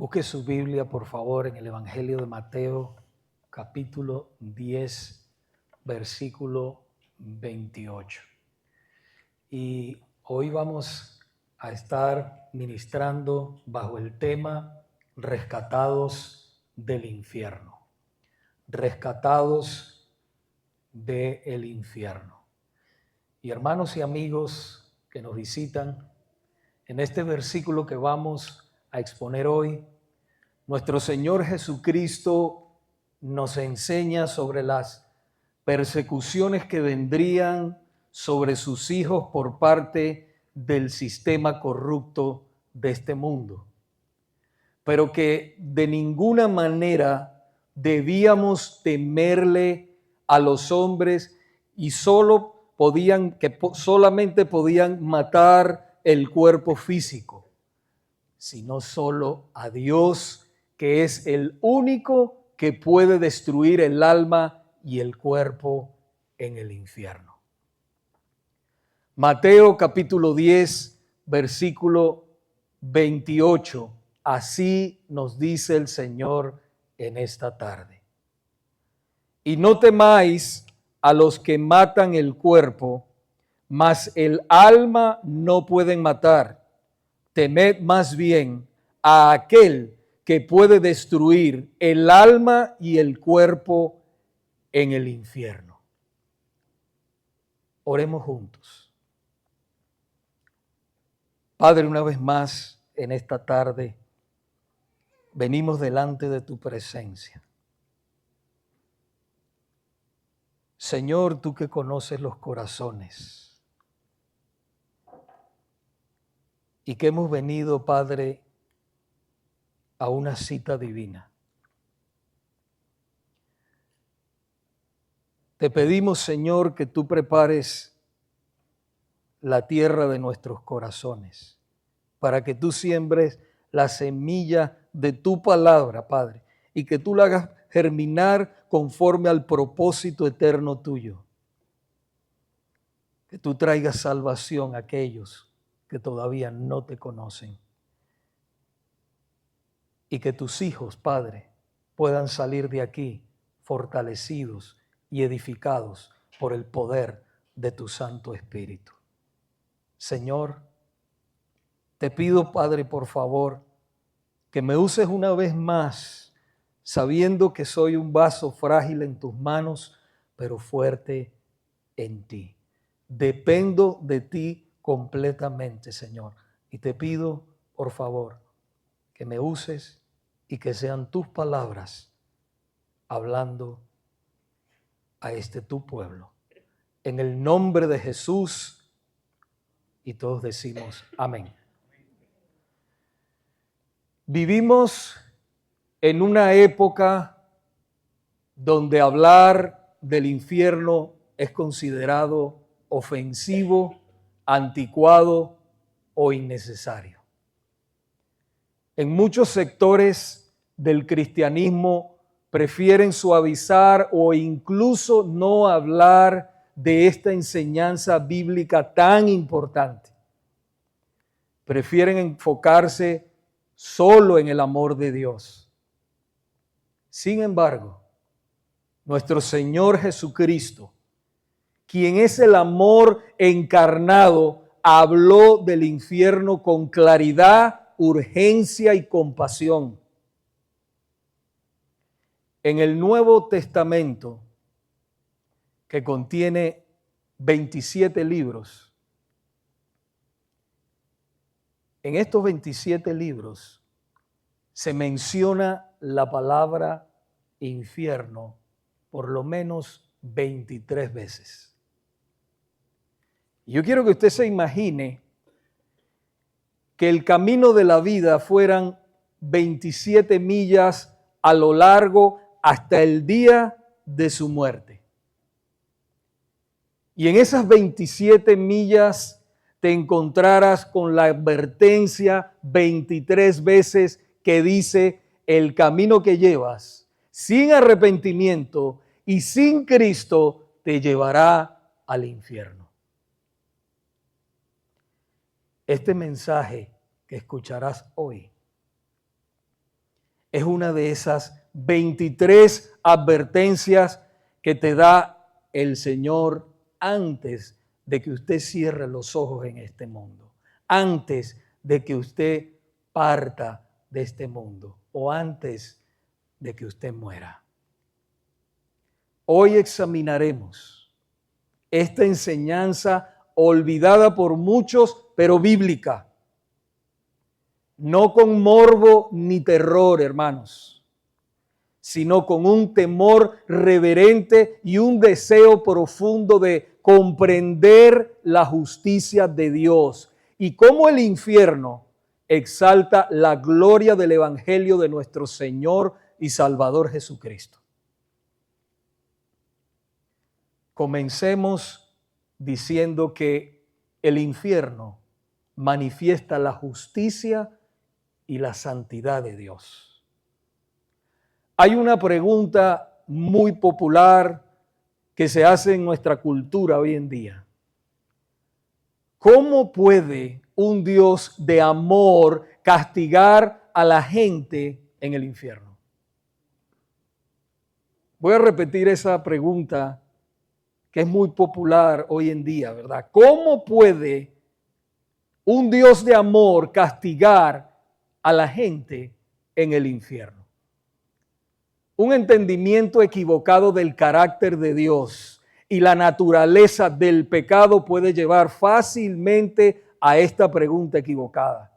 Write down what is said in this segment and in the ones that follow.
Busque su Biblia, por favor, en el Evangelio de Mateo, capítulo 10, versículo 28. Y hoy vamos a estar ministrando bajo el tema Rescatados del infierno. Rescatados del infierno. Y hermanos y amigos que nos visitan, en este versículo que vamos a exponer hoy, nuestro Señor Jesucristo nos enseña sobre las persecuciones que vendrían sobre sus hijos por parte del sistema corrupto de este mundo, pero que de ninguna manera debíamos temerle a los hombres y solamente podían matar el cuerpo físico, sino solo a Dios, que es el único que puede destruir el alma y el cuerpo en el infierno. Mateo capítulo 10, versículo 28. Así nos dice el Señor en esta tarde. Y no temáis a los que matan el cuerpo, mas el alma no pueden matar. Temed más bien a aquel que puede destruir el alma y el cuerpo en el infierno. Oremos juntos. Padre, una vez más en esta tarde venimos delante de tu presencia. Señor, tú que conoces los corazones y que hemos venido, Padre, a una cita divina. Te pedimos, Señor, que tú prepares la tierra de nuestros corazones para que tú siembres la semilla de tu palabra, Padre, y que tú la hagas germinar conforme al propósito eterno tuyo. Que tú traigas salvación a aquellos que todavía no te conocen. Y que tus hijos, Padre, puedan salir de aquí fortalecidos y edificados por el poder de tu Santo Espíritu. Señor, te pido, Padre, por favor, que me uses una vez más, sabiendo que soy un vaso frágil en tus manos, pero fuerte en ti. Dependo de ti completamente, Señor. Y te pido, por favor, que me uses y que sean tus palabras hablando a este tu pueblo. En el nombre de Jesús, y todos decimos amén. Vivimos en una época donde hablar del infierno es considerado ofensivo, anticuado o innecesario. En muchos sectores del cristianismo prefieren suavizar o incluso no hablar de esta enseñanza bíblica tan importante. Prefieren enfocarse solo en el amor de Dios. Sin embargo, nuestro Señor Jesucristo, quien es el amor encarnado, habló del infierno con claridad, urgencia y compasión. En el Nuevo Testamento, que contiene 27 libros, en estos 27 libros se menciona la palabra infierno por lo menos 23 veces. Yo quiero que usted se imagine que el camino de la vida fueran 27 millas a lo largo hasta el día de su muerte. Y en esas 27 millas te encontrarás con la advertencia 23 veces que dice: el camino que llevas sin arrepentimiento y sin Cristo te llevará al infierno. Este mensaje que escucharás hoy es una de esas 23 advertencias que te da el Señor antes de que usted cierre los ojos en este mundo, antes de que usted parta de este mundo o antes de que usted muera. Hoy examinaremos esta enseñanza olvidada por muchos, pero bíblica. No con morbo ni terror, hermanos, sino con un temor reverente y un deseo profundo de comprender la justicia de Dios y cómo el infierno exalta la gloria del Evangelio de nuestro Señor y Salvador Jesucristo. Comencemos diciendo que el infierno manifiesta la justicia y la santidad de Dios. Hay una pregunta muy popular que se hace en nuestra cultura hoy en día. ¿Cómo puede un Dios de amor castigar a la gente en el infierno? Voy a repetir esa pregunta que es muy popular hoy en día, ¿verdad? ¿Cómo puede un Dios de amor castigar a la gente en el infierno? Un entendimiento equivocado del carácter de Dios y la naturaleza del pecado puede llevar fácilmente a esta pregunta equivocada.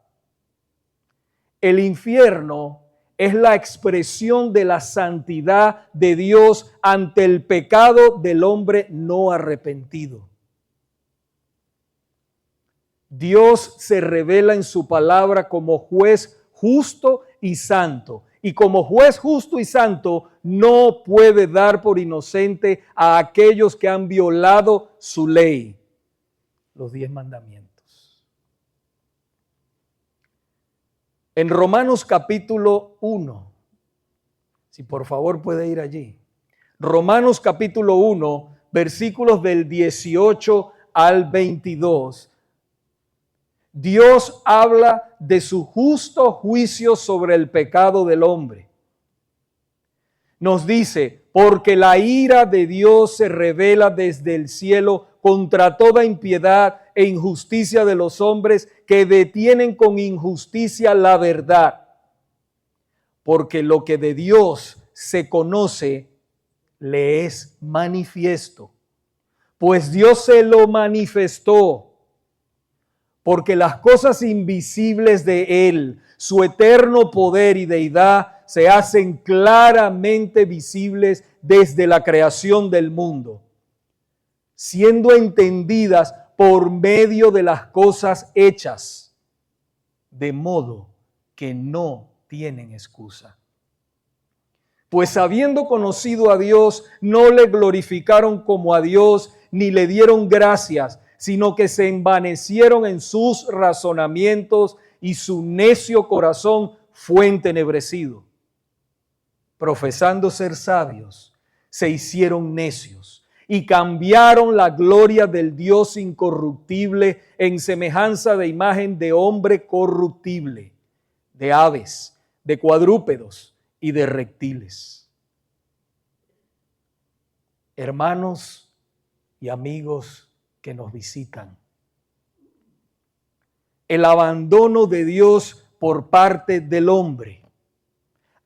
El infierno es la expresión de la santidad de Dios ante el pecado del hombre no arrepentido. Dios se revela en su palabra como juez justo y santo. Y como juez justo y santo, no puede dar por inocente a aquellos que han violado su ley, los 10 mandamientos. En Romanos capítulo 1, si por favor puede ir allí. Romanos capítulo 1, versículos del 18 al 22. Dios habla de su justo juicio sobre el pecado del hombre. Nos dice, porque la ira de Dios se revela desde el cielo contra toda impiedad e injusticia de los hombres que detienen con injusticia la verdad. Porque lo que de Dios se conoce le es manifiesto, pues Dios se lo manifestó. Porque las cosas invisibles de Él, su eterno poder y deidad, se hacen claramente visibles desde la creación del mundo, siendo entendidas por medio de las cosas hechas, de modo que no tienen excusa. Pues habiendo conocido a Dios, no le glorificaron como a Dios, ni le dieron gracias, sino que se envanecieron en sus razonamientos y su necio corazón fue entenebrecido. Profesando ser sabios, se hicieron necios y cambiaron la gloria del Dios incorruptible en semejanza de imagen de hombre corruptible, de aves, de cuadrúpedos y de reptiles. Hermanos y amigos que nos visitan, el abandono de Dios por parte del hombre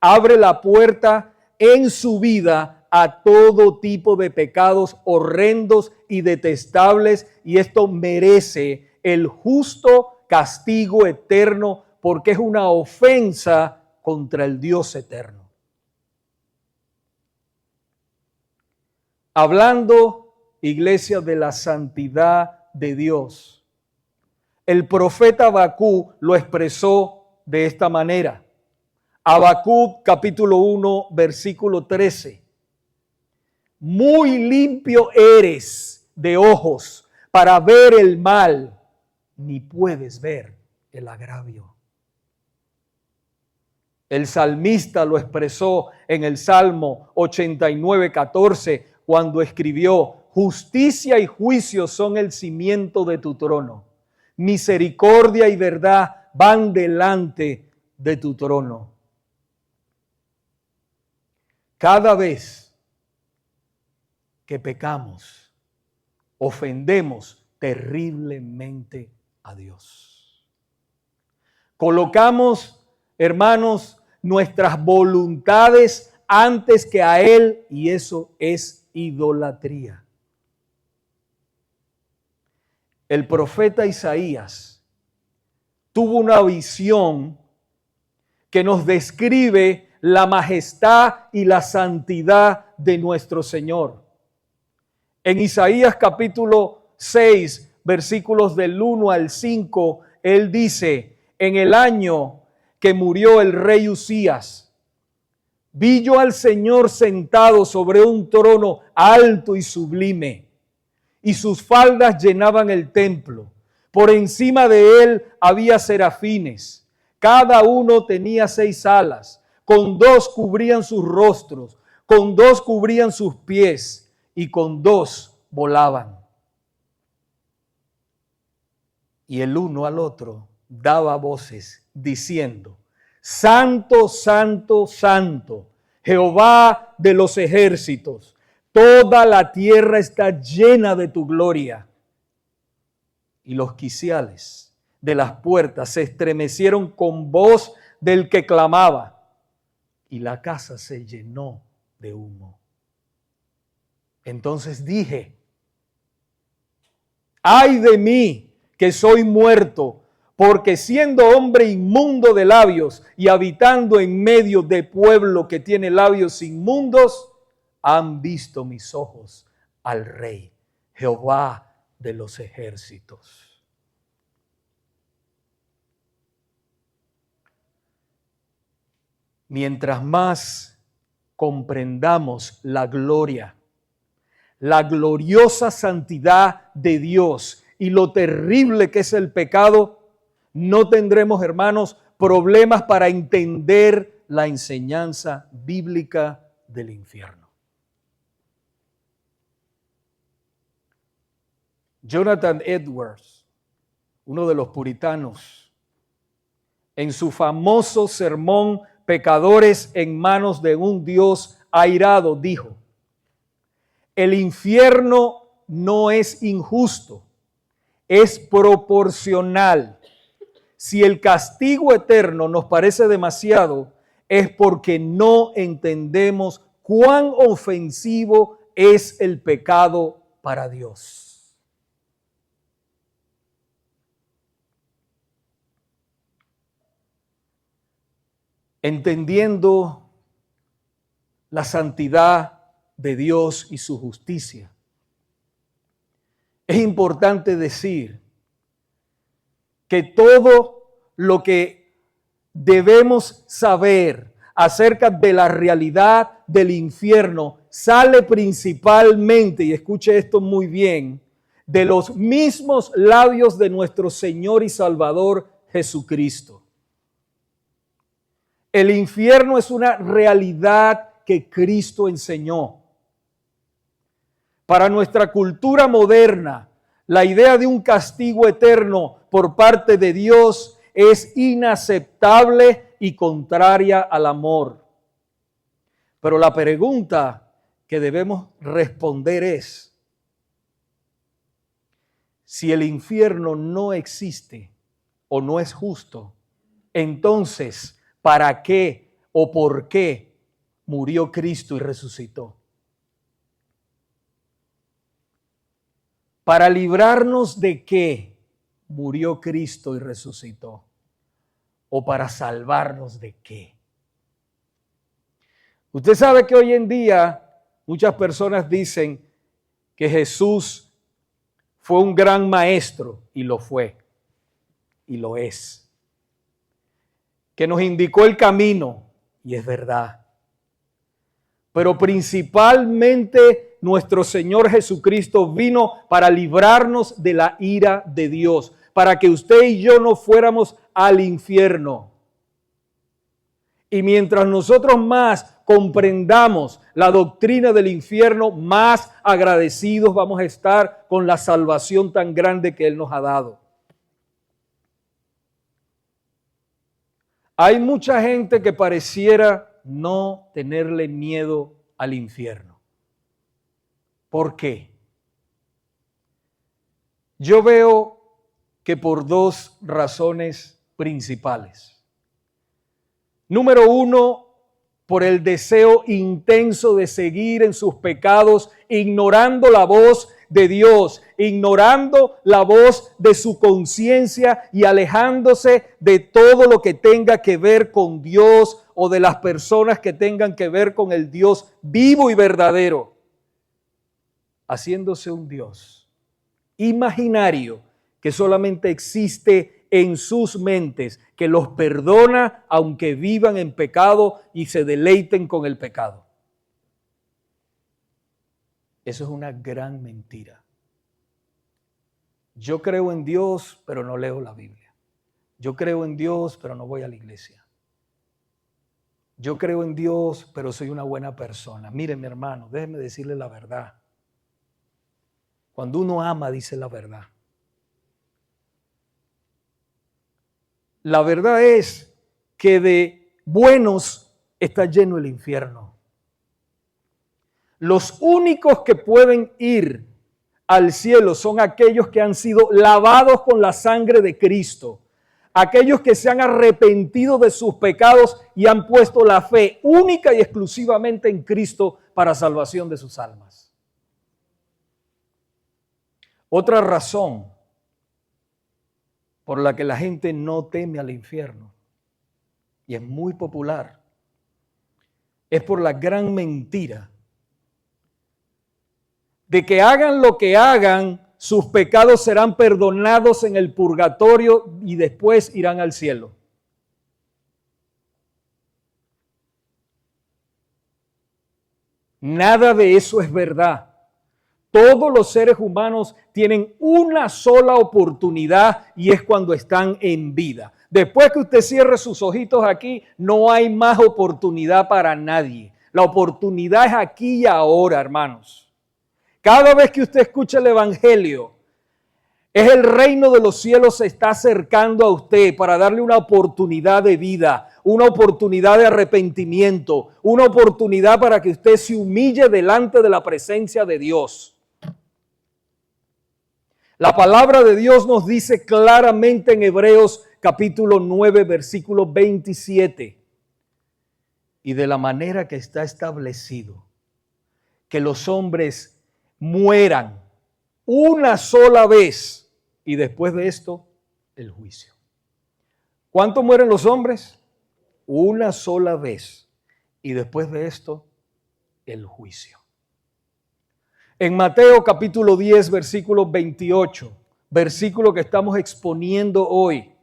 abre la puerta en su vida a todo tipo de pecados horrendos y detestables, y esto merece el justo castigo eterno porque es una ofensa contra el Dios eterno. Hablando, iglesia, de la santidad de Dios, el profeta Habacuc lo expresó de esta manera. Habacuc capítulo 1 versículo 13. Muy limpio eres de ojos para ver el mal, ni puedes ver el agravio. El salmista lo expresó en el Salmo 89:14 cuando escribió: justicia y juicio son el cimiento de tu trono. Misericordia y verdad van delante de tu trono. Cada vez que pecamos, ofendemos terriblemente a Dios. Colocamos, hermanos, nuestras voluntades antes que a Él, y eso es idolatría. El profeta Isaías tuvo una visión que nos describe la majestad y la santidad de nuestro Señor. En Isaías capítulo 6, versículos del 1 al 5, él dice: en el año que murió el rey Usías, vi yo al Señor sentado sobre un trono alto y sublime, y sus faldas llenaban el templo. Por encima de él había serafines, cada uno tenía 6 alas, con 2 cubrían sus rostros, con 2 cubrían sus pies, y con 2 volaban. Y el uno al otro daba voces diciendo: Santo, santo, santo, Jehová de los ejércitos, toda la tierra está llena de tu gloria. Y los quiciales de las puertas se estremecieron con voz del que clamaba, y la casa se llenó de humo. Entonces dije: ¡ay de mí, que soy muerto! Porque siendo hombre inmundo de labios y habitando en medio de pueblo que tiene labios inmundos, han visto mis ojos al Rey, Jehová de los ejércitos. Mientras más comprendamos la gloria, la gloriosa santidad de Dios y lo terrible que es el pecado, no tendremos, hermanos, problemas para entender la enseñanza bíblica del infierno. Jonathan Edwards, uno de los puritanos, en su famoso sermón Pecadores en manos de un Dios airado, dijo: el infierno no es injusto, es proporcional. Si el castigo eterno nos parece demasiado, es porque no entendemos cuán ofensivo es el pecado para Dios. Entendiendo la santidad de Dios y su justicia, es importante decir que todo lo que debemos saber acerca de la realidad del infierno sale principalmente, y escuche esto muy bien, de los mismos labios de nuestro Señor y Salvador Jesucristo. El infierno es una realidad que Cristo enseñó. Para nuestra cultura moderna, la idea de un castigo eterno por parte de Dios es inaceptable y contraria al amor. Pero la pregunta que debemos responder es: si el infierno no existe o no es justo, entonces, ¿para qué o por qué murió Cristo y resucitó? ¿Para librarnos de qué murió Cristo y resucitó? ¿O para salvarnos de qué? Usted sabe que hoy en día muchas personas dicen que Jesús fue un gran maestro, y lo fue, y lo es. Que nos indicó el camino, y es verdad. Pero principalmente nuestro Señor Jesucristo vino para librarnos de la ira de Dios, para que usted y yo no fuéramos al infierno. Y mientras nosotros más comprendamos la doctrina del infierno, más agradecidos vamos a estar con la salvación tan grande que Él nos ha dado. Hay mucha gente que pareciera no tenerle miedo al infierno. ¿Por qué? Yo veo que por dos razones principales. Número uno, por el deseo intenso de seguir en sus pecados, ignorando la voz de Dios, ignorando la voz de su conciencia y alejándose de todo lo que tenga que ver con Dios o de las personas que tengan que ver con el Dios vivo y verdadero, haciéndose un Dios imaginario que solamente existe en sus mentes, que los perdona aunque vivan en pecado y se deleiten con el pecado. Eso es una gran mentira. Yo creo en Dios, pero no leo la Biblia. Yo creo en Dios, pero no voy a la iglesia. Yo creo en Dios, pero soy una buena persona. Mire, mi hermano, déjeme decirle la verdad. Cuando uno ama, dice la verdad. La verdad es que de buenos está lleno el infierno. Los únicos que pueden ir al cielo son aquellos que han sido lavados con la sangre de Cristo, aquellos que se han arrepentido de sus pecados y han puesto la fe única y exclusivamente en Cristo para salvación de sus almas. Otra razón por la que la gente no teme al infierno, y es muy popular, es por la gran mentira de que hagan lo que hagan, sus pecados serán perdonados en el purgatorio y después irán al cielo. Nada de eso es verdad. Todos los seres humanos tienen una sola oportunidad y es cuando están en vida. Después que usted cierre sus ojitos aquí, no hay más oportunidad para nadie. La oportunidad es aquí y ahora, hermanos. Cada vez que usted escucha el Evangelio, es el reino de los cielos se está acercando a usted para darle una oportunidad de vida, una oportunidad de arrepentimiento, una oportunidad para que usted se humille delante de la presencia de Dios. La palabra de Dios nos dice claramente en Hebreos capítulo 9, versículo 27, y de la manera que está establecido, que los hombres mueran una sola vez y después de esto el juicio. ¿Cuánto mueren los hombres? Una sola vez y después de esto el juicio. En Mateo capítulo 10 versículo 28, versículo que estamos exponiendo hoy,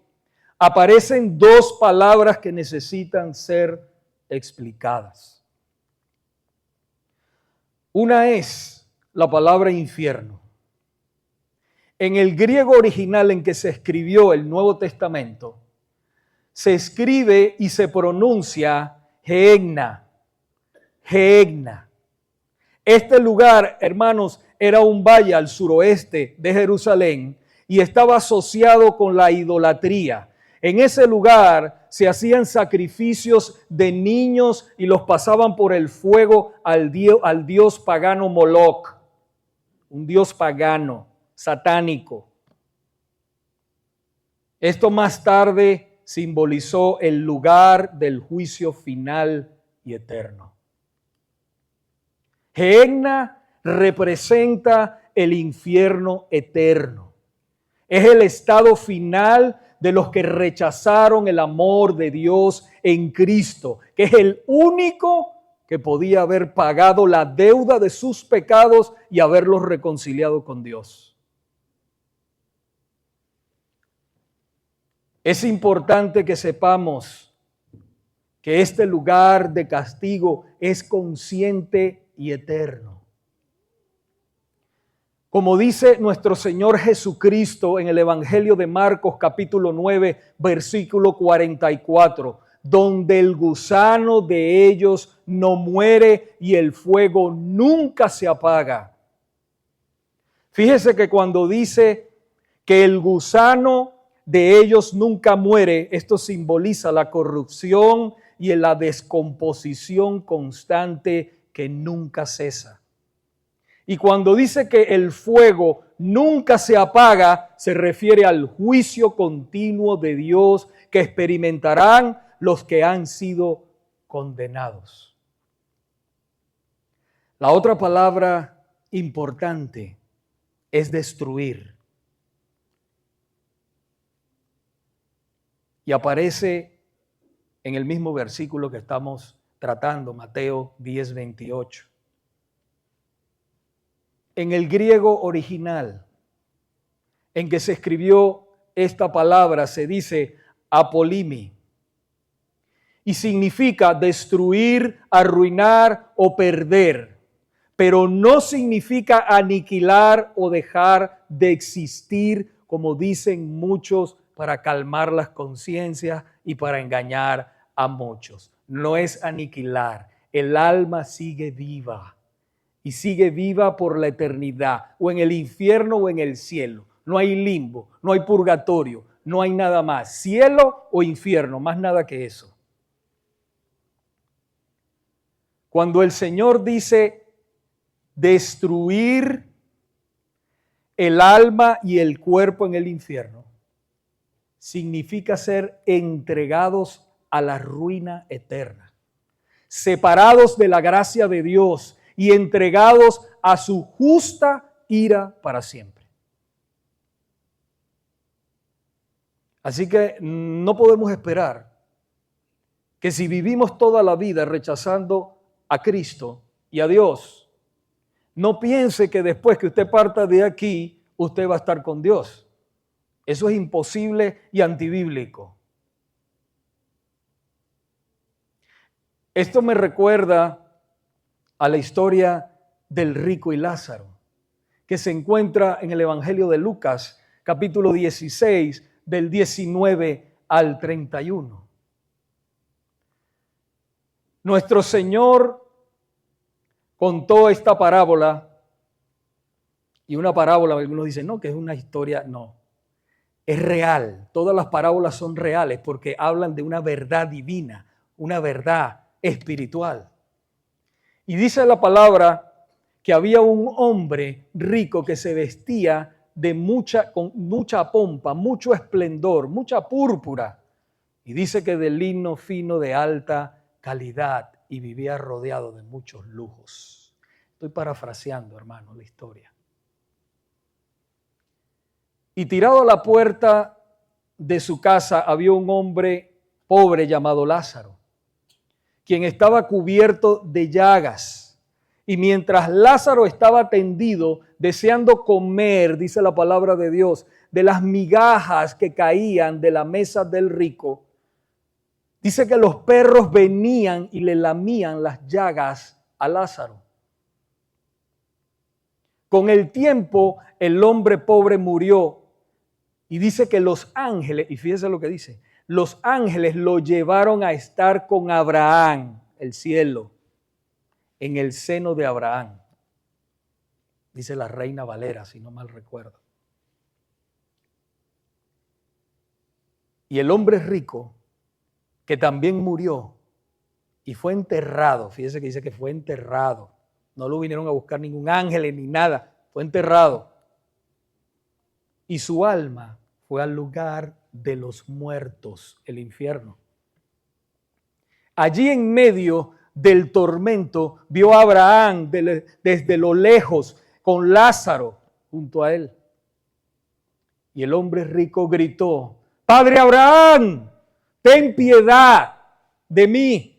aparecen dos palabras que necesitan ser explicadas. Una es la palabra infierno. En el griego original en que se escribió el Nuevo Testamento, se escribe y se pronuncia Gehenna. Gehenna. Este lugar, hermanos, era un valle al suroeste de Jerusalén y estaba asociado con la idolatría. En ese lugar se hacían sacrificios de niños y los pasaban por el fuego al dios pagano Moloch. Un dios pagano, satánico. Esto más tarde simbolizó el lugar del juicio final y eterno. Gehenna representa el infierno eterno. Es el estado final de los que rechazaron el amor de Dios en Cristo, que es el único que podía haber pagado la deuda de sus pecados y haberlos reconciliado con Dios. Es importante que sepamos que este lugar de castigo es consciente y eterno. Como dice nuestro Señor Jesucristo en el Evangelio de Marcos capítulo 9, versículo 44, donde el gusano de ellos no muere y el fuego nunca se apaga. Fíjese que cuando dice que el gusano de ellos nunca muere, esto simboliza la corrupción y en la descomposición constante que nunca cesa. Y cuando dice que el fuego nunca se apaga, se refiere al juicio continuo de Dios que experimentarán los que han sido condenados. La otra palabra importante es destruir. Y aparece en el mismo versículo que estamos tratando, Mateo 10:28. En el griego original, en que se escribió esta palabra, se dice apolimi, y significa destruir, arruinar o perder, pero no significa aniquilar o dejar de existir, como dicen muchos para calmar las conciencias y para engañar a muchos. No es aniquilar, el alma sigue viva. Y sigue viva por la eternidad, o en el infierno o en el cielo. No hay limbo, no hay purgatorio, no hay nada más. Cielo o infierno, más nada que eso. Cuando el Señor dice destruir el alma y el cuerpo en el infierno, significa ser entregados a la ruina eterna, separados de la gracia de Dios y entregados a su justa ira para siempre. Así que no podemos esperar que si vivimos toda la vida rechazando a Cristo y a Dios, no piense que después que usted parta de aquí, usted va a estar con Dios. Eso es imposible y antibíblico. Esto me recuerda a la historia del rico y Lázaro, que se encuentra en el Evangelio de Lucas, capítulo 16, del 19 al 31. Nuestro Señor contó esta parábola, y una parábola, algunos dicen, no, que es una historia, no. Es real, todas las parábolas son reales porque hablan de una verdad divina, una verdad espiritual. Y dice la palabra que había un hombre rico que se vestía con mucha pompa, mucho esplendor, mucha púrpura. Y dice que de lino fino de alta calidad y vivía rodeado de muchos lujos. Estoy parafraseando, hermano, la historia. Y tirado a la puerta de su casa había un hombre pobre llamado Lázaro, quien estaba cubierto de llagas. Y mientras Lázaro estaba tendido, deseando comer, dice la palabra de Dios, de las migajas que caían de la mesa del rico, dice que los perros venían y le lamían las llagas a Lázaro. Con el tiempo, el hombre pobre murió. Y dice que los ángeles, y fíjese lo que dice, los ángeles lo llevaron a estar con Abraham, el cielo, en el seno de Abraham. Dice la Reina Valera, si no mal recuerdo. Y el hombre rico, que también murió y fue enterrado, fíjese que dice que fue enterrado, no lo vinieron a buscar ningún ángel ni nada, fue enterrado. Y su alma fue al lugar de los muertos, el infierno. Allí en medio del tormento vio a Abraham desde lo lejos con Lázaro junto a él. Y el hombre rico gritó: Padre Abraham, ten piedad de mí.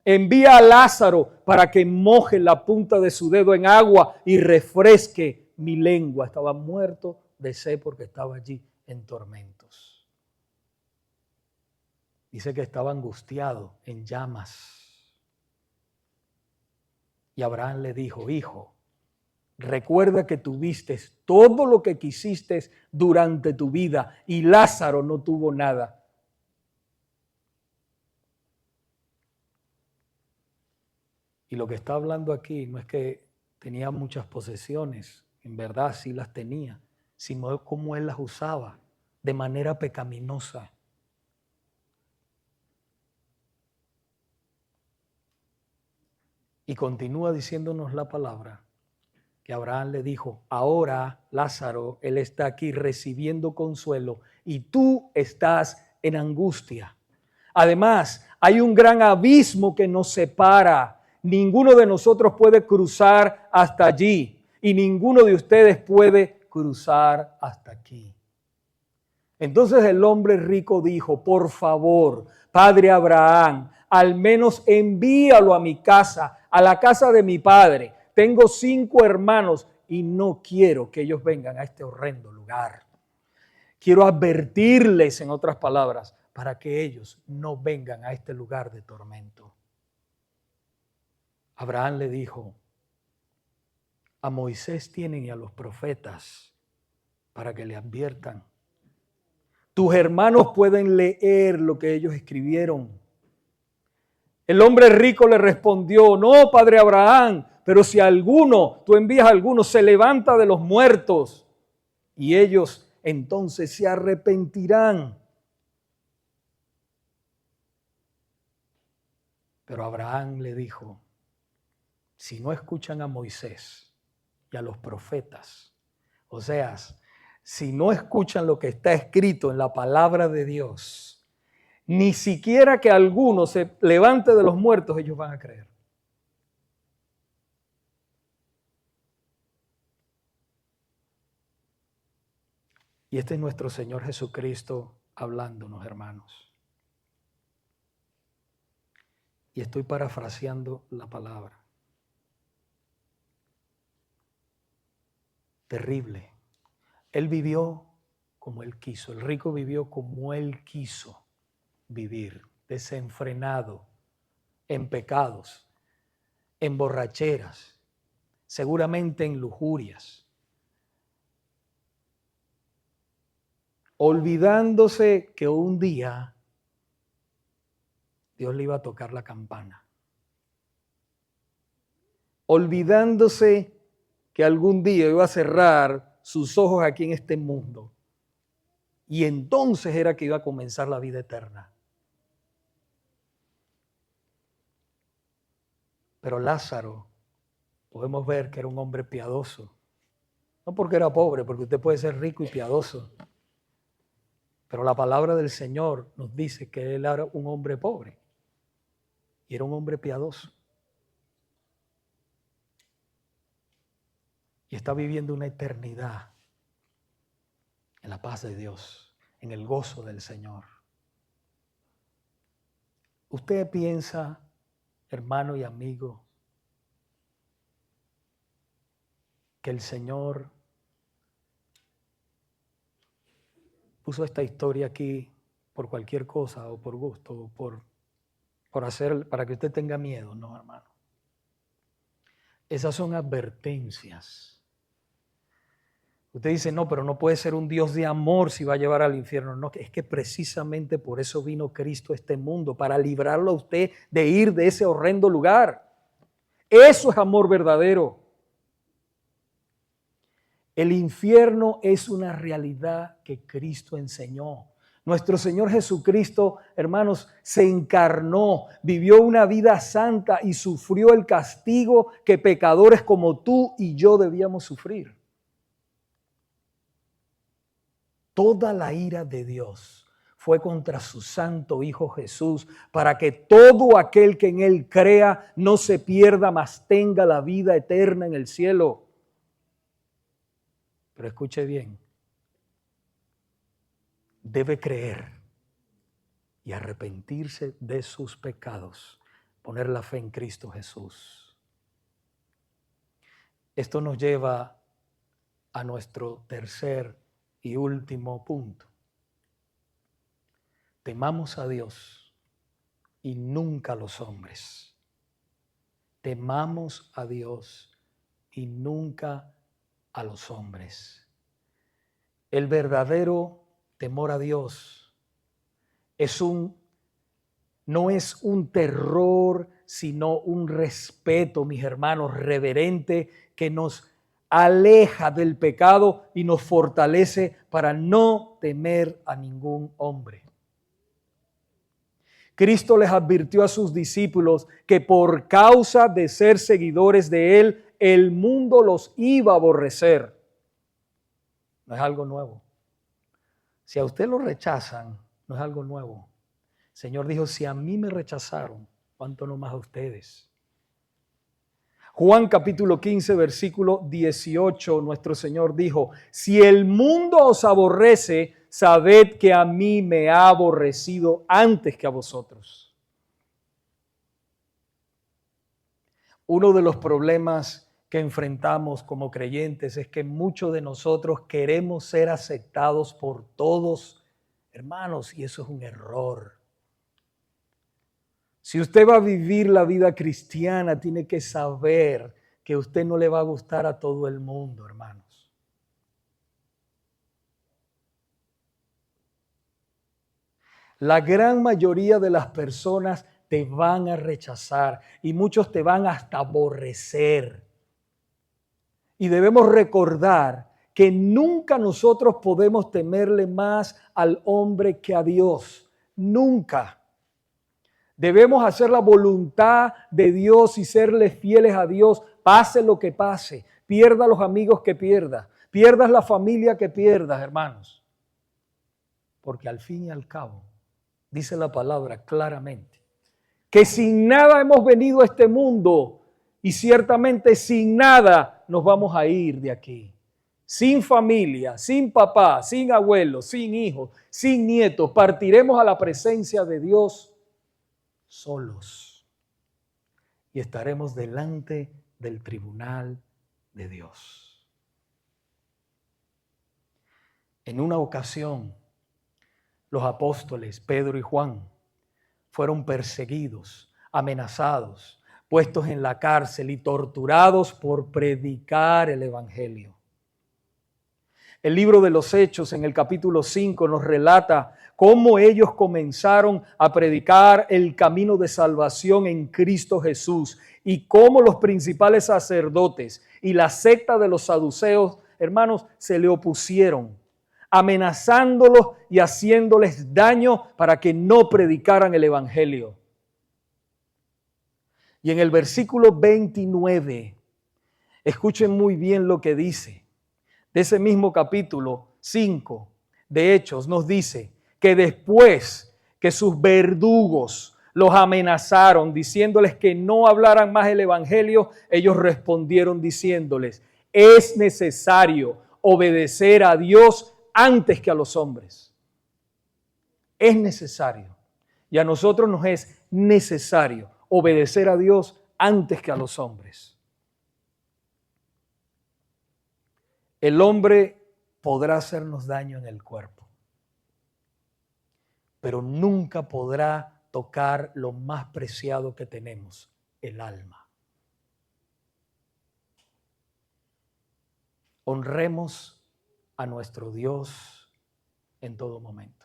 Envía a Lázaro para que moje la punta de su dedo en agua y refresque mi lengua. Estaba muerto de sed porque estaba allí en tormentos. Dice que estaba angustiado, en llamas. Y Abraham le dijo: hijo, recuerda que tuviste todo lo que quisiste durante tu vida y Lázaro no tuvo nada. Y lo que está hablando aquí no es que tenía muchas posesiones, en verdad sí las tenía, sino cómo él las usaba de manera pecaminosa. Y continúa diciéndonos la palabra que Abraham le dijo, ahora Lázaro, él está aquí recibiendo consuelo y tú estás en angustia. Además, hay un gran abismo que nos separa. Ninguno de nosotros puede cruzar hasta allí y ninguno de ustedes puede cruzar hasta aquí. Entonces el hombre rico dijo, por favor, padre Abraham, al menos envíalo a mi casa, a la casa de mi padre. Tengo 5 hermanos y no quiero que ellos vengan a este horrendo lugar. Quiero advertirles, en otras palabras, para que ellos no vengan a este lugar de tormento. Abraham le dijo, a Moisés tienen y a los profetas para que le adviertan. Tus hermanos pueden leer lo que ellos escribieron. El hombre rico le respondió, no, padre Abraham, pero si tú envías a alguno, se levanta de los muertos y ellos entonces se arrepentirán. Pero Abraham le dijo, si no escuchan a Moisés y a los profetas, o sea, si no escuchan lo que está escrito en la palabra de Dios, ni siquiera que alguno se levante de los muertos, ellos van a creer. Y este es nuestro Señor Jesucristo hablándonos, hermanos. Y estoy parafraseando la palabra. Terrible. Él vivió como Él quiso. El rico vivió como Él quiso vivir. Desenfrenado, en pecados, en borracheras, seguramente en lujurias. Olvidándose que un día Dios le iba a tocar la campana. Olvidándose que algún día iba a cerrar sus ojos aquí en este mundo. Y entonces era que iba a comenzar la vida eterna. Pero Lázaro, podemos ver que era un hombre piadoso. No porque era pobre, porque usted puede ser rico y piadoso. Pero la palabra del Señor nos dice que él era un hombre pobre. Y era un hombre piadoso. Y está viviendo una eternidad en la paz de Dios, en el gozo del Señor. ¿Usted piensa, hermano y amigo, que el Señor puso esta historia aquí por cualquier cosa o por gusto o por hacer, para que usted tenga miedo? No, hermano. Esas son advertencias. Usted dice, no, pero no puede ser un Dios de amor si va a llevar al infierno. No, es que precisamente por eso vino Cristo a este mundo, para librarlo a usted de ir de ese horrendo lugar. Eso es amor verdadero. El infierno es una realidad que Cristo enseñó. Nuestro Señor Jesucristo, hermanos, se encarnó, vivió una vida santa y sufrió el castigo que pecadores como tú y yo debíamos sufrir. Toda la ira de Dios fue contra su santo Hijo Jesús, para que todo aquel que en Él crea no se pierda, mas tenga la vida eterna en el cielo. Pero escuche bien, debe creer y arrepentirse de sus pecados, poner la fe en Cristo Jesús. Esto nos lleva a nuestro tercer y último punto. Temamos a Dios y nunca a los hombres. Temamos a Dios y nunca a los hombres. El verdadero temor a Dios no es un terror, sino un respeto, mis hermanos, reverente, que nos aleja del pecado y nos fortalece para no temer a ningún hombre. Cristo les advirtió a sus discípulos que por causa de ser seguidores de Él, el mundo los iba a aborrecer. No es algo nuevo. Si a usted lo rechazan, no es algo nuevo. El Señor dijo, si a mí me rechazaron, ¿cuánto no más a ustedes? Juan capítulo 15, versículo 18, nuestro Señor dijo, si el mundo os aborrece, sabed que a mí me ha aborrecido antes que a vosotros. Uno de los problemas que enfrentamos como creyentes es que muchos de nosotros queremos ser aceptados por todos, hermanos, y eso es un error. Si usted va a vivir la vida cristiana, tiene que saber que usted no le va a gustar a todo el mundo, hermanos. La gran mayoría de las personas te van a rechazar y muchos te van hasta aborrecer. Y debemos recordar que nunca nosotros podemos temerle más al hombre que a Dios. Nunca. Debemos hacer la voluntad de Dios y serle fieles a Dios, pase lo que pase, pierda los amigos que pierdas, pierdas la familia que pierdas, hermanos. Porque al fin y al cabo, dice la palabra claramente, que sin nada hemos venido a este mundo y ciertamente sin nada nos vamos a ir de aquí. Sin familia, sin papá, sin abuelos, sin hijos, sin nietos, partiremos a la presencia de Dios solos y estaremos delante del tribunal de Dios. En una ocasión, los apóstoles Pedro y Juan fueron perseguidos, amenazados, puestos en la cárcel y torturados por predicar el evangelio. El libro de los Hechos en el capítulo 5 nos relata cómo ellos comenzaron a predicar el camino de salvación en Cristo Jesús y cómo los principales sacerdotes y la secta de los saduceos, hermanos, se le opusieron, amenazándolos y haciéndoles daño para que no predicaran el evangelio. Y en el versículo 29, escuchen muy bien lo que dice. De ese mismo capítulo 5 de Hechos nos dice que después que sus verdugos los amenazaron diciéndoles que no hablaran más el evangelio, ellos respondieron diciéndoles, es necesario obedecer a Dios antes que a los hombres. Es necesario. Y a nosotros nos es necesario obedecer a Dios antes que a los hombres. El hombre podrá hacernos daño en el cuerpo, pero nunca podrá tocar lo más preciado que tenemos, el alma. Honremos a nuestro Dios en todo momento.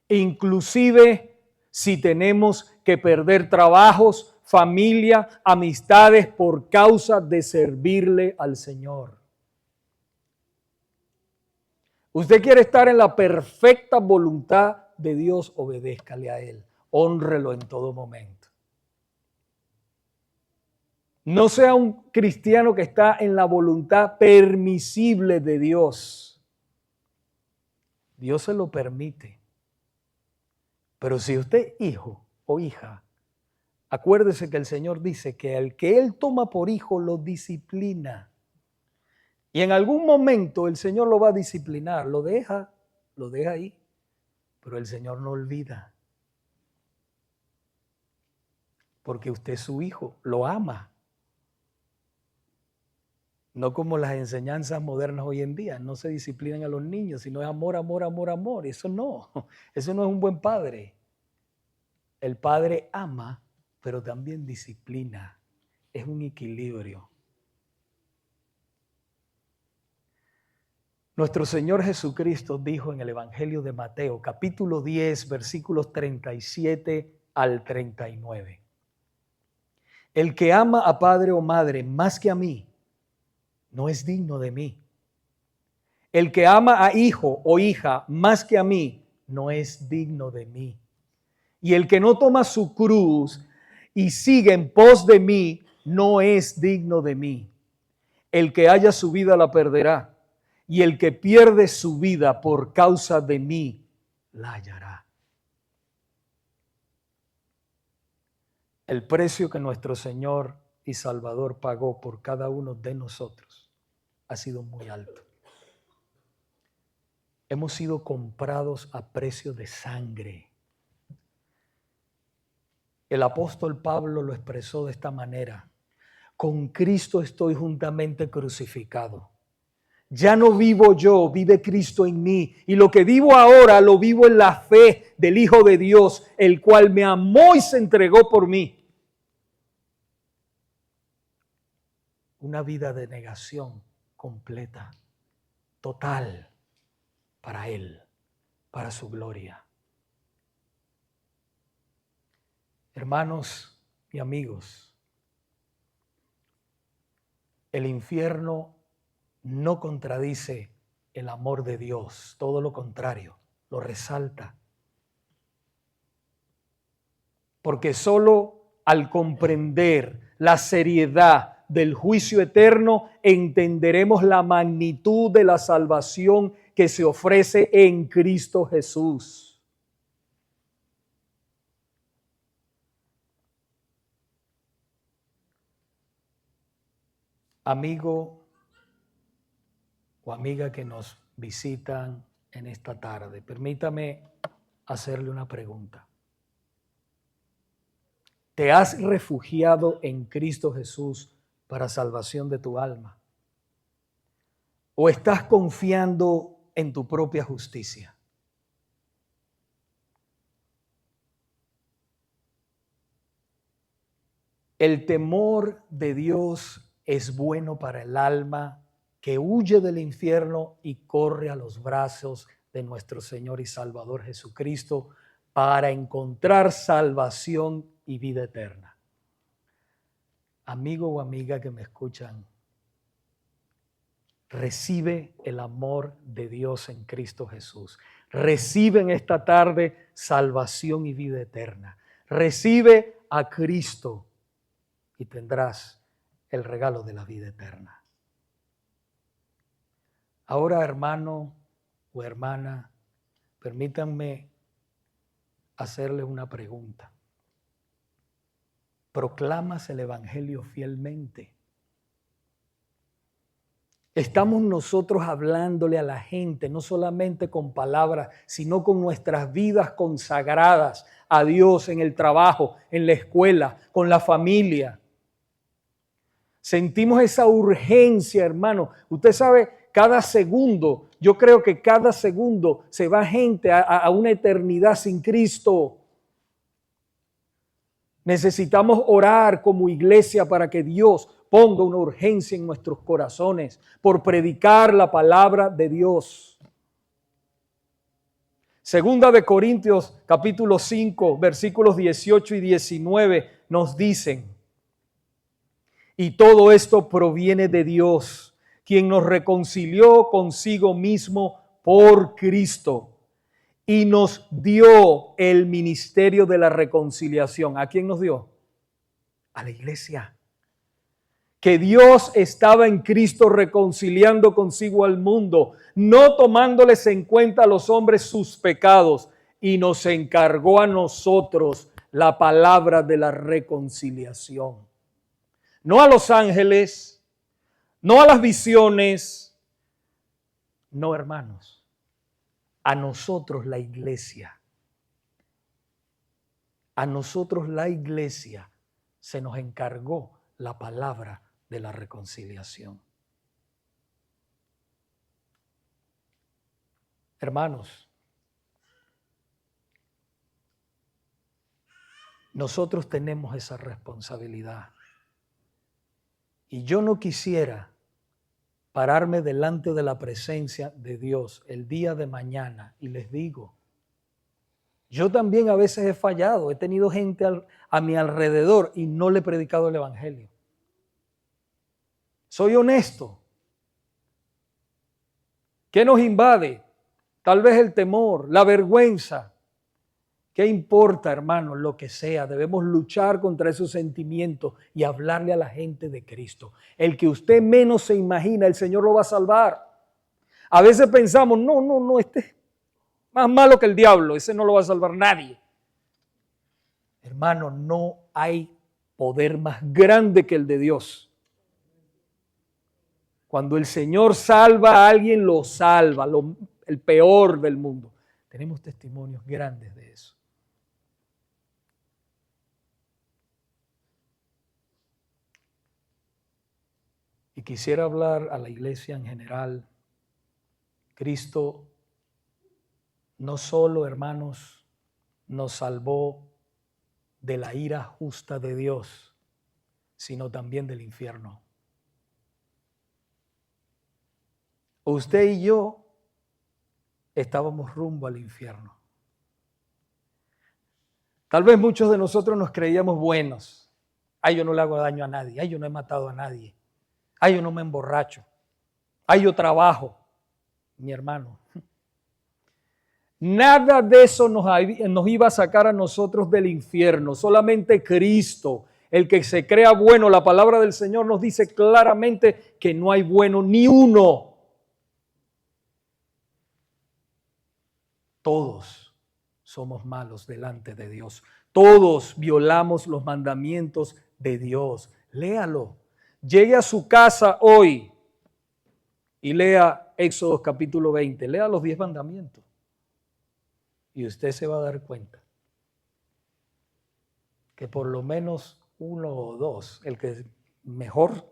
Inclusive si tenemos que perder trabajos, familia, amistades por causa de servirle al Señor. Usted quiere estar en la perfecta voluntad de Dios, obedézcale a Él, hónrelo en todo momento. No sea un cristiano que está en la voluntad permisible de Dios. Dios se lo permite. Pero si usted es hijo o hija, acuérdese que el Señor dice que al que Él toma por hijo lo disciplina. Y en algún momento el Señor lo va a disciplinar, lo deja ahí, pero el Señor no olvida. Porque usted es su hijo, lo ama. No como las enseñanzas modernas hoy en día, no se disciplinan a los niños, sino es amor, amor, amor, amor. Eso no es un buen padre. El padre ama, pero también disciplina. Es un equilibrio. Nuestro Señor Jesucristo dijo en el Evangelio de Mateo, capítulo 10, versículos 37 al 39. El que ama a padre o madre más que a mí, no es digno de mí. El que ama a hijo o hija más que a mí, no es digno de mí. Y el que no toma su cruz y sigue en pos de mí, no es digno de mí. El que haya su vida la perderá, y el que pierde su vida por causa de mí, la hallará. El precio que nuestro Señor y Salvador pagó por cada uno de nosotros ha sido muy alto. Hemos sido comprados a precio de sangre. El apóstol Pablo lo expresó de esta manera: con Cristo estoy juntamente crucificado. Ya no vivo yo, vive Cristo en mí. Y lo que vivo ahora lo vivo en la fe del Hijo de Dios, el cual me amó y se entregó por mí. Una vida de negación completa, total, para Él, para su gloria. Hermanos y amigos, el infierno no contradice el amor de Dios, todo lo contrario, lo resalta. Porque solo al comprender la seriedad del juicio eterno entenderemos la magnitud de la salvación que se ofrece en Cristo Jesús. Amigo o amiga que nos visitan en esta tarde, permítame hacerle una pregunta. ¿Te has refugiado en Cristo Jesús para salvación de tu alma? ¿O estás confiando en tu propia justicia? El temor de Dios es bueno para el alma que huye del infierno y corre a los brazos de nuestro Señor y Salvador Jesucristo para encontrar salvación y vida eterna. Amigo o amiga que me escuchan, recibe el amor de Dios en Cristo Jesús. Recibe en esta tarde salvación y vida eterna. Recibe a Cristo y tendrás el regalo de la vida eterna. Ahora, hermano o hermana, permítanme hacerles una pregunta. ¿Proclamas el Evangelio fielmente? Estamos nosotros hablándole a la gente, no solamente con palabras, sino con nuestras vidas consagradas a Dios en el trabajo, en la escuela, con la familia. Sentimos esa urgencia, hermano. Usted sabe, cada segundo, yo creo que cada segundo se va gente a una eternidad sin Cristo. Necesitamos orar como iglesia para que Dios ponga una urgencia en nuestros corazones por predicar la palabra de Dios. Segunda de Corintios capítulo 5, versículos 18 y 19 nos dicen: y todo esto proviene de Dios, quien nos reconcilió consigo mismo por Cristo y nos dio el ministerio de la reconciliación. ¿A quién nos dio? A la iglesia. Que Dios estaba en Cristo reconciliando consigo al mundo, no tomándoles en cuenta a los hombres sus pecados, y nos encargó a nosotros la palabra de la reconciliación. No a los ángeles, no a las visiones, no, hermanos, a nosotros la iglesia. A nosotros la iglesia se nos encargó la palabra de la reconciliación. Hermanos, nosotros tenemos esa responsabilidad. Y yo no quisiera pararme delante de la presencia de Dios el día de mañana y les digo, yo también a veces he fallado, he tenido gente a mi alrededor y no le he predicado el Evangelio. Soy honesto. ¿Qué nos invade? Tal vez el temor, la vergüenza. ¿Qué importa, hermanos? Lo que sea, debemos luchar contra esos sentimientos y hablarle a la gente de Cristo. El que usted menos se imagina, el Señor lo va a salvar. A veces pensamos, no, este es más malo que el diablo, ese no lo va a salvar nadie. Hermano, no hay poder más grande que el de Dios. Cuando el Señor salva a alguien, lo salva, el peor del mundo. Tenemos testimonios grandes de eso. Y quisiera hablar a la iglesia en general. Cristo no solo, hermanos, nos salvó de la ira justa de Dios, sino también del infierno. Usted y yo estábamos rumbo al infierno. Tal vez muchos de nosotros nos creíamos buenos. Ay, yo no le hago daño a nadie. Ay, yo no he matado a nadie. Ay, yo no me emborracho. Ay, yo trabajo. Mi hermano, nada de eso nos iba a sacar a nosotros del infierno. Solamente Cristo, el que se crea bueno. La palabra del Señor nos dice claramente que no hay bueno ni uno. Todos somos malos delante de Dios. Todos violamos los mandamientos de Dios. Léalo. Llegue a su casa hoy y lea Éxodo capítulo 20. Lea los 10 mandamientos. Y usted se va a dar cuenta que por lo menos uno o dos, el que mejor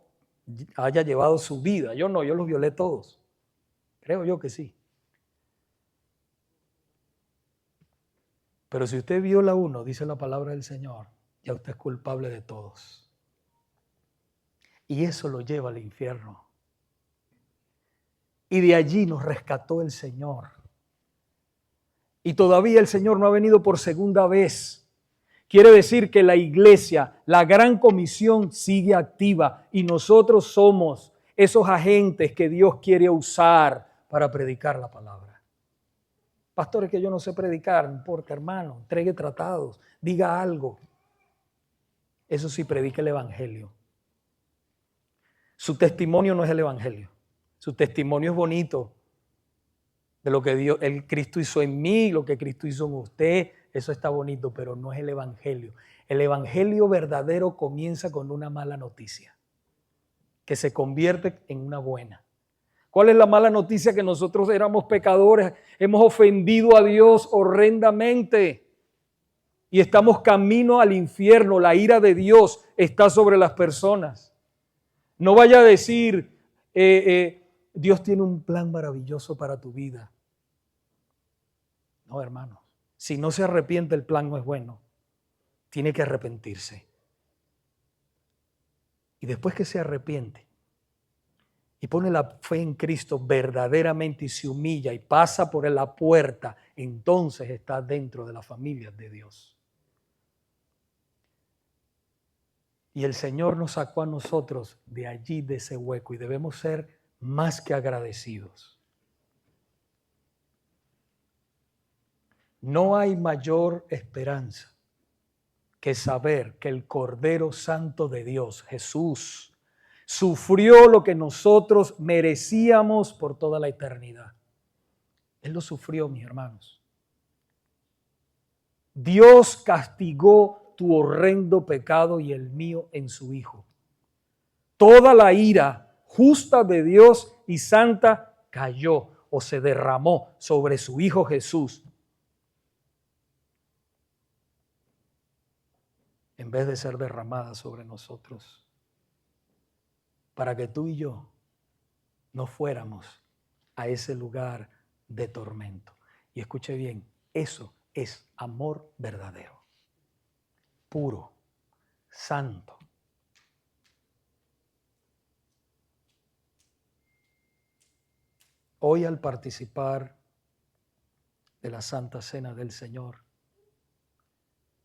haya llevado su vida. Yo no, yo los violé todos. Creo yo que sí. Pero si usted viola uno, dice la palabra del Señor, ya usted es culpable de todos. Y eso lo lleva al infierno. Y de allí nos rescató el Señor. Y todavía el Señor no ha venido por segunda vez. Quiere decir que la iglesia, la gran comisión sigue activa y nosotros somos esos agentes que Dios quiere usar para predicar la palabra. Pastores, que yo no sé predicar, no importa, hermano, entregue tratados, diga algo. Eso sí, predique el evangelio. Su testimonio no es el evangelio. Su testimonio es bonito de lo que Dios, el Cristo hizo en mí, lo que Cristo hizo en usted. Eso está bonito, pero no es el evangelio. El evangelio verdadero comienza con una mala noticia, que se convierte en una buena. ¿Cuál es la mala noticia? Que nosotros éramos pecadores, hemos ofendido a Dios horrendamente y estamos camino al infierno. La ira de Dios está sobre las personas. No vaya a decir, Dios tiene un plan maravilloso para tu vida. No, hermanos. Si no se arrepiente, el plan no es bueno. Tiene que arrepentirse. Y después que se arrepiente y pone la fe en Cristo verdaderamente y se humilla y pasa por la puerta, entonces está dentro de la familia de Dios. Y el Señor nos sacó a nosotros de allí, de ese hueco, y debemos ser más que agradecidos. No hay mayor esperanza que saber que el Cordero Santo de Dios, Jesús, sufrió lo que nosotros merecíamos por toda la eternidad. Él lo sufrió, mis hermanos. Dios castigó tu horrendo pecado y el mío en su Hijo. Toda la ira justa de Dios y santa cayó o se derramó sobre su Hijo Jesús, en vez de ser derramada sobre nosotros, para que tú y yo no fuéramos a ese lugar de tormento. Y escuche bien, eso es amor verdadero, puro, santo. Hoy, al participar de la Santa Cena del Señor,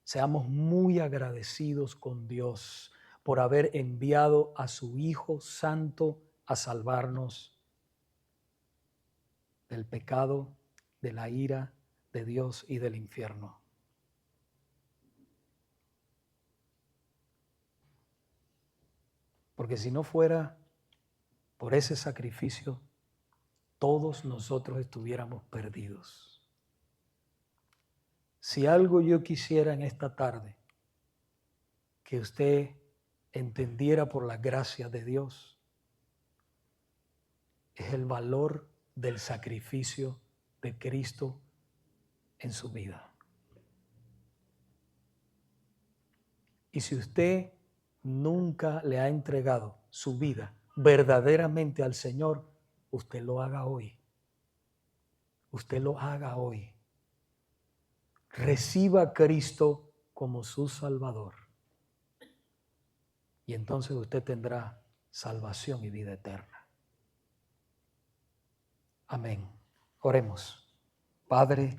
seamos muy agradecidos con Dios por haber enviado a su Hijo Santo a salvarnos del pecado, de la ira de Dios y del infierno. Porque si no fuera por ese sacrificio, todos nosotros estuviéramos perdidos. Si algo yo quisiera en esta tarde, que usted entendiera por la gracia de Dios, es el valor del sacrificio de Cristo en su vida. Y si usted nunca le ha entregado su vida verdaderamente al Señor, usted lo haga hoy. Usted lo haga hoy. Reciba a Cristo como su Salvador. Y entonces usted tendrá salvación y vida eterna. Amén. Oremos. Padre,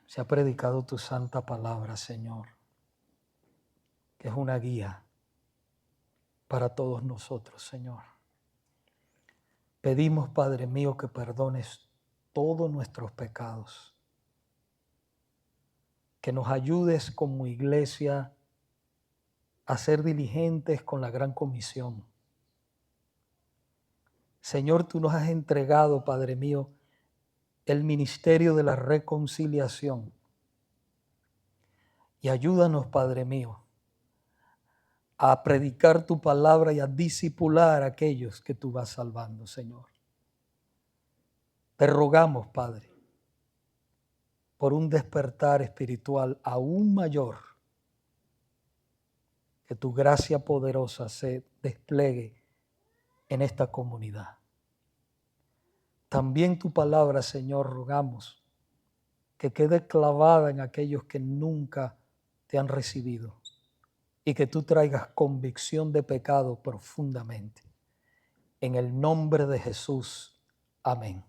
se ha predicado tu santa palabra, Señor, que es una guía para todos nosotros, Señor. Pedimos, Padre mío, que perdones todos nuestros pecados, que nos ayudes como iglesia a ser diligentes con la gran comisión. Señor, tú nos has entregado, Padre mío, el ministerio de la reconciliación. Y ayúdanos, Padre mío, a predicar tu palabra y a discipular a aquellos que tú vas salvando, Señor. Te rogamos, Padre, por un despertar espiritual aún mayor, que tu gracia poderosa se despliegue en esta comunidad. También tu palabra, Señor, rogamos que quede clavada en aquellos que nunca te han recibido y que tú traigas convicción de pecado profundamente. En el nombre de Jesús. Amén.